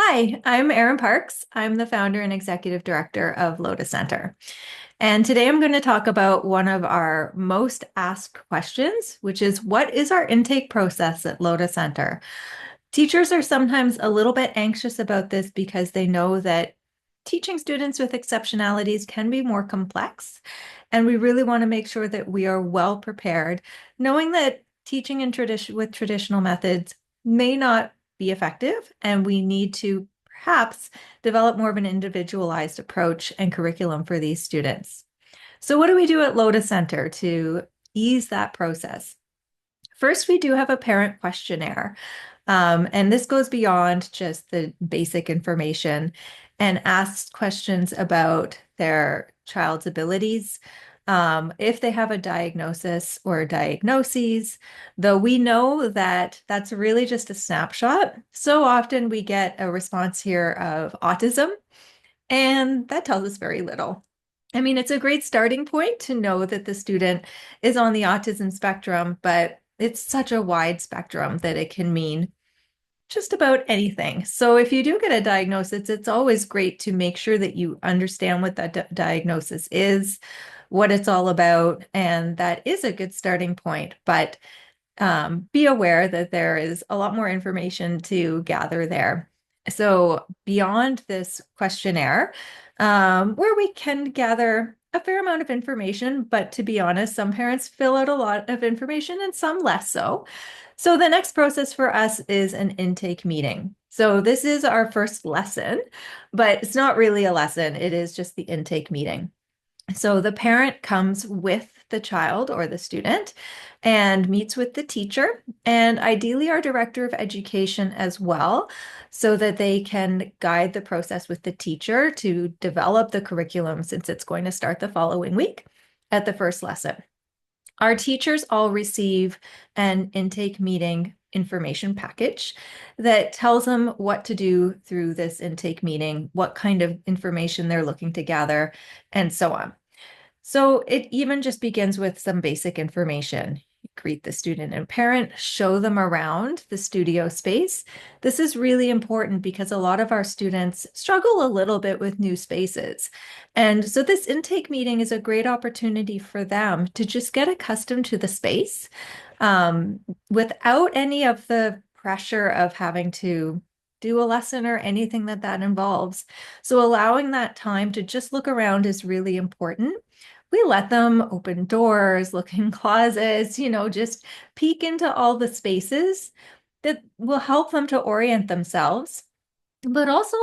Hi, I'm Erin Parks. I'm the founder and executive director of Lotus Centre. And today I'm going to talk about one of our most asked questions, which is what is our intake process at Lotus Centre? Teachers are sometimes a little bit anxious about this because they know that teaching students with exceptionalities can be more complex. And we really want to make sure that we are well prepared, knowing that teaching with traditional methods may not be effective, and we need to perhaps develop more of an individualized approach and curriculum for these students. So, what do we do at Lotus Centre to ease that process? First, we do have a parent questionnaire. And this goes beyond just the basic information and asks questions about their child's abilities, if they have a diagnosis or diagnoses, though we know that that's really just a snapshot. So often we get a response here of autism, and that tells us very little. I mean, it's a great starting point to know that the student is on the autism spectrum, but it's such a wide spectrum that it can mean just about anything. So if you do get a diagnosis, it's always great to make sure that you understand what that diagnosis is, what it's all about, and that is a good starting point. But be aware that there is a lot more information to gather there. So beyond this questionnaire, where we can gather a fair amount of information, but to be honest, some parents fill out a lot of information and some less so. So the next process for us is an intake meeting. So this is our first lesson, but it's not really a lesson. It is just the intake meeting. So the parent comes with the child or the student and meets with the teacher and ideally our director of education as well, so that they can guide the process with the teacher to develop the curriculum since it's going to start the following week at the first lesson. Our teachers all receive an intake meeting information package that tells them what to do through this intake meeting, what kind of information they're looking to gather, and so on. So it even just begins with some basic information. Greet the student and parent, show them around the studio space. This is really important because a lot of our students struggle a little bit with new spaces. And so this intake meeting is a great opportunity for them to just get accustomed to the space without any of the pressure of having to do a lesson or anything that involves. So allowing that time to just look around is really important. We let them open doors, look in closets, just peek into all the spaces that will help them to orient themselves. But also,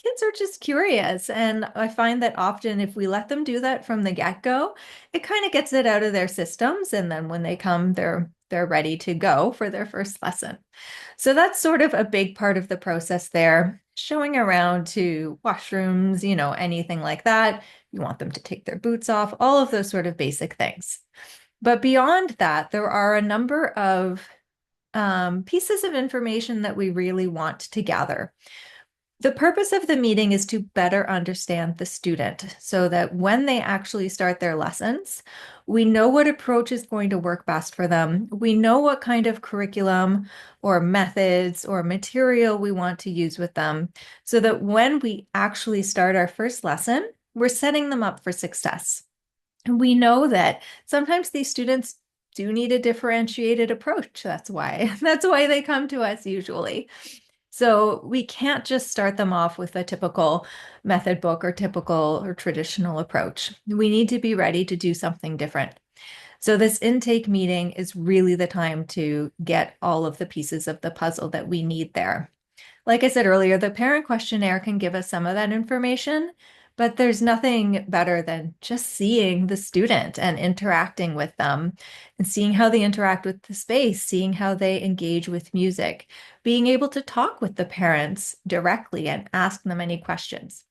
kids are just curious. And I find that often if we let them do that from the get-go, it kind of gets it out of their systems. And then when they come, they're ready to go for their first lesson. So that's sort of a big part of the process there, showing around to washrooms, anything like that. You want them to take their boots off, all of those sort of basic things. But beyond that, there are a number of pieces of information that we really want to gather. The purpose of the meeting is to better understand the student so that when they actually start their lessons, we know what approach is going to work best for them. We know what kind of curriculum or methods or material we want to use with them so that when we actually start our first lesson, we're setting them up for success. And we know that sometimes these students do need a differentiated approach. That's why they come to us usually. So we can't just start them off with a typical method book or typical or traditional approach. We need to be ready to do something different. So this intake meeting is really the time to get all of the pieces of the puzzle that we need there. Like I said earlier, the parent questionnaire can give us some of that information, but there's nothing better than just seeing the student and interacting with them and seeing how they interact with the space, seeing how they engage with music, being able to talk with the parents directly and ask them any questions.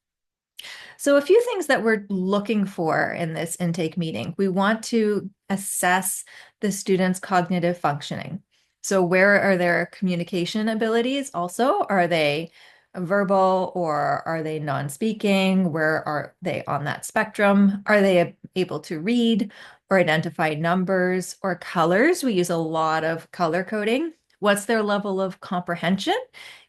So a few things that we're looking for in this intake meeting. We want to assess the student's cognitive functioning. So where are their communication abilities also? Are they verbal or are they non-speaking? Where are they on that spectrum? Are they able to read or identify numbers or colors? We use a lot of color coding What's their level of comprehension?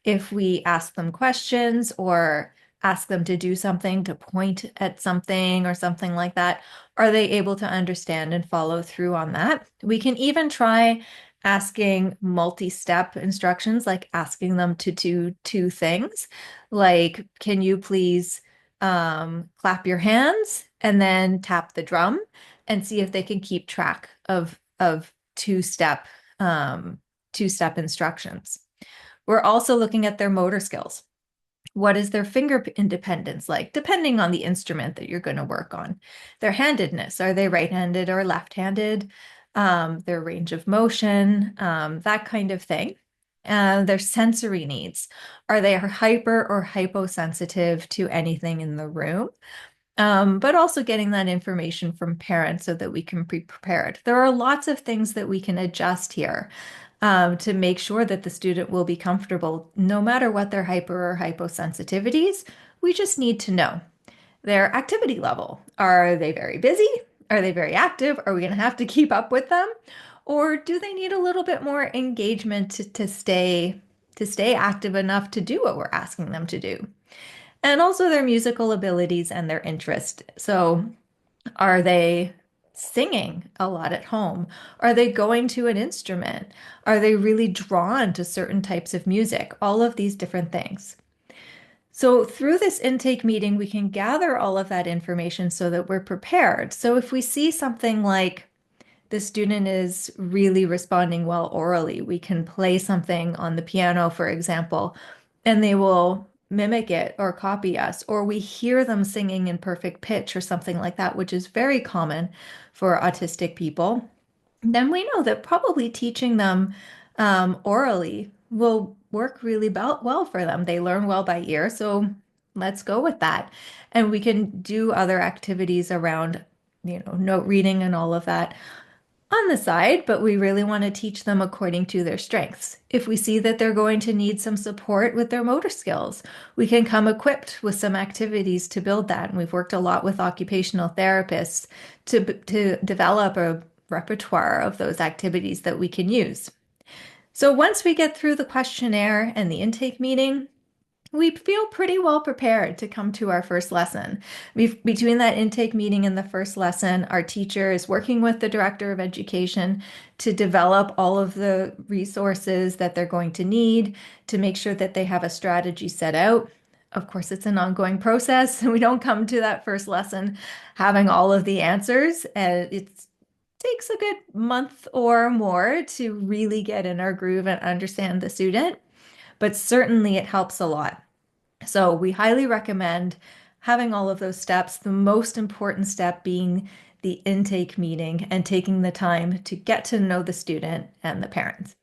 If we ask them questions or ask them to do something, to point at something or something like that, are they able to understand and follow through on that? We can even try asking multi-step instructions, like asking them to do two things, like, can you please clap your hands and then tap the drum and see if they can keep track of um, two-step instructions. We're also looking at their motor skills. What is their finger independence like, depending on the instrument that you're going to work on? Their handedness, are they right-handed or left-handed? Their range of motion, that kind of thing. Their sensory needs. Are they hyper or hyposensitive to anything in the room? But also getting that information from parents so that we can be prepared. There are lots of things that we can adjust here to make sure that the student will be comfortable no matter what their hyper or hyposensitivities. We just need to know their activity level. Are they very busy? Are they very active? Are we going to have to keep up with them? Or do they need a little bit more engagement to stay active enough to do what we're asking them to do? And also their musical abilities and their interest. So, are they singing a lot at home? Are they going to an instrument? Are they really drawn to certain types of music? All of these different things. So, through this intake meeting, we can gather all of that information so that we're prepared. So, if we see something like the student is really responding well orally, we can play something on the piano, for example, and they will mimic it or copy us, or we hear them singing in perfect pitch or something like that, which is very common for autistic people. Then we know that probably teaching them orally will work really well for them. They learn well by ear, so let's go with that. And we can do other activities around, note reading and all of that on the side, but we really want to teach them according to their strengths. If we see that they're going to need some support with their motor skills, we can come equipped with some activities to build that. And we've worked a lot with occupational therapists to develop a repertoire of those activities that we can use. So once we get through the questionnaire and the intake meeting, we feel pretty well prepared to come to our first lesson. Between that intake meeting and the first lesson, our teacher is working with the director of education to develop all of the resources that they're going to need to make sure that they have a strategy set out. Of course, it's an ongoing process. We don't come to that first lesson having all of the answers. And it takes a good month or more to really get in our groove and understand the student, but certainly it helps a lot. So we highly recommend having all of those steps, the most important step being the intake meeting and taking the time to get to know the student and the parents.